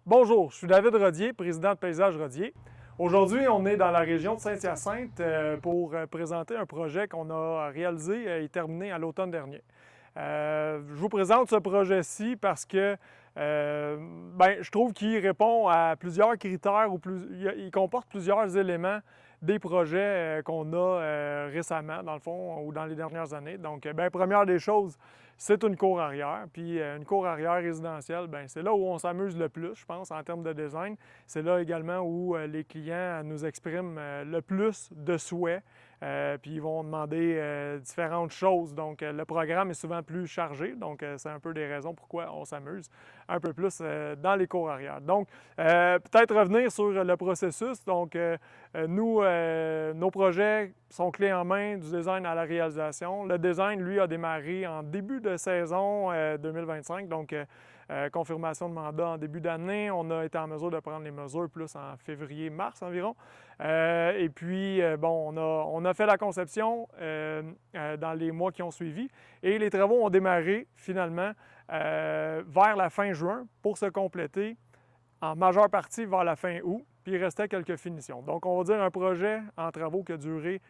Bonjour, je suis David Rodier, président de Paysage Rodier. Aujourd'hui, on est dans la région de Saint-Hyacinthe pour présenter un projet qu'on a réalisé et terminé à l'automne dernier. Je vous présente ce projet-ci parce que je trouve qu'il répond à plusieurs critères il comporte plusieurs éléments des projets qu'on a récemment, dans le fond, ou dans les dernières années. Donc, première des choses, c'est une cour arrière. Puis une cour arrière résidentielle, c'est là où on s'amuse le plus, je pense, en termes de design. C'est là également où les clients nous expriment le plus de souhaits. Puis ils vont demander différentes choses. Donc, le programme est souvent plus chargé. Donc, c'est un peu des raisons pourquoi on s'amuse un peu plus dans les cours arrière. Donc, peut-être revenir sur le processus. Donc, nos projets sont clés en main du design à la réalisation. Le design, lui, a démarré en début de saison 2025. Donc, confirmation de mandat en début d'année. On a été en mesure de prendre les mesures plus en février-mars environ. Et puis, on a fait la conception dans les mois qui ont suivi et les travaux ont démarré finalement vers la fin juin pour se compléter en majeure partie vers la fin août, puis il restait quelques finitions. Donc, on va dire un projet en travaux qui a duré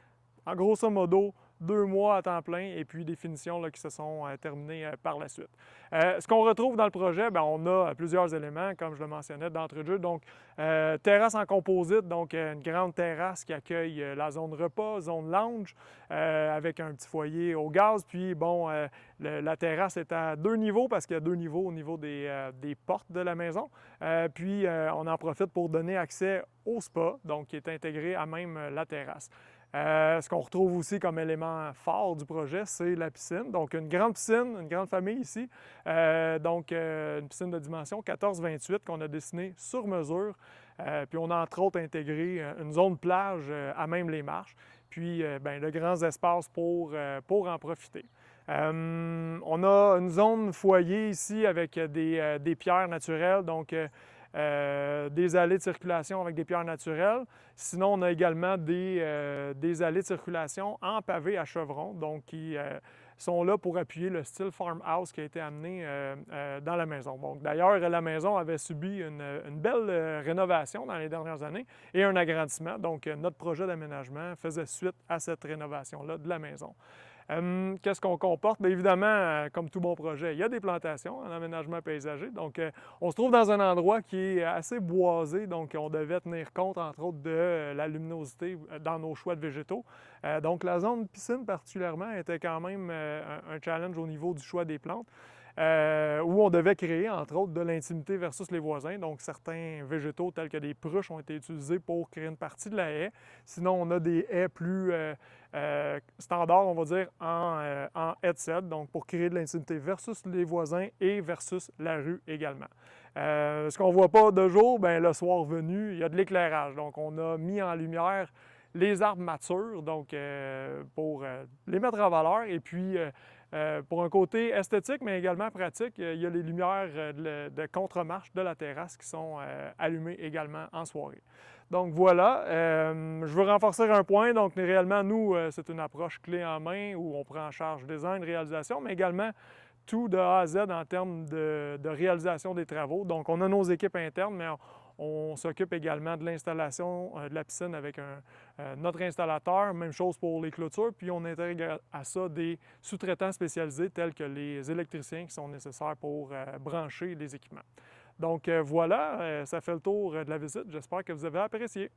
en grosso modo 2 mois à temps plein et puis des finitions là, qui se sont terminées par la suite. Ce qu'on retrouve dans le projet, on a plusieurs éléments, comme je le mentionnais d'entrée de jeu. Donc, terrasse en composite, donc une grande terrasse qui accueille la zone repas, zone lounge, avec un petit foyer au gaz. Puis, la terrasse est à 2 niveaux parce qu'il y a 2 niveaux au niveau des portes de la maison. Puis, on en profite pour donner accès au spa, donc qui est intégré à même la terrasse. Ce qu'on retrouve aussi comme élément fort du projet, c'est la piscine. Donc, une grande piscine, une grande famille ici. Une piscine de dimension 14-28 qu'on a dessinée sur mesure. Puis, on a entre autres intégré une zone plage à même les marches. Puis, de grands espaces pour en profiter. On a une zone foyer ici avec des pierres naturelles. Donc, des allées de circulation avec des pierres naturelles. Sinon, on a également des allées de circulation en pavé à chevrons, donc qui sont là pour appuyer le style farmhouse qui a été amené dans la maison. Donc, d'ailleurs, la maison avait subi une belle rénovation dans les dernières années et un agrandissement. Donc, notre projet d'aménagement faisait suite à cette rénovation-là de la maison. Qu'est-ce qu'on comporte? Bien évidemment, comme tout bon projet, il y a des plantations en aménagement paysager. Donc, on se trouve dans un endroit qui est assez boisé, donc on devait tenir compte, entre autres, de la luminosité dans nos choix de végétaux. Donc, la zone piscine particulièrement était quand même un challenge au niveau du choix des plantes. Où on devait créer, entre autres, de l'intimité versus les voisins. Donc, certains végétaux, tels que des pruches, ont été utilisés pour créer une partie de la haie. Sinon, on a des haies plus standards, on va dire, en headset, donc pour créer de l'intimité versus les voisins et versus la rue également. Ce qu'on ne voit pas de jour, le soir venu, il y a de l'éclairage. Donc, on a mis en lumière les arbres matures, donc pour les mettre en valeur. Et puis, pour un côté esthétique, mais également pratique, il y a les lumières de contre-marche de la terrasse qui sont allumées également en soirée. Donc voilà, je veux renforcer un point. Donc réellement, nous, c'est une approche clé en main où on prend en charge design, réalisation, mais également tout de A à Z en termes de réalisation des travaux. Donc on a nos équipes internes, mais on s'occupe également de l'installation de la piscine avec notre installateur. Même chose pour les clôtures. Puis on intègre à ça des sous-traitants spécialisés tels que les électriciens qui sont nécessaires pour brancher les équipements. Donc voilà, ça fait le tour de la visite. J'espère que vous avez apprécié.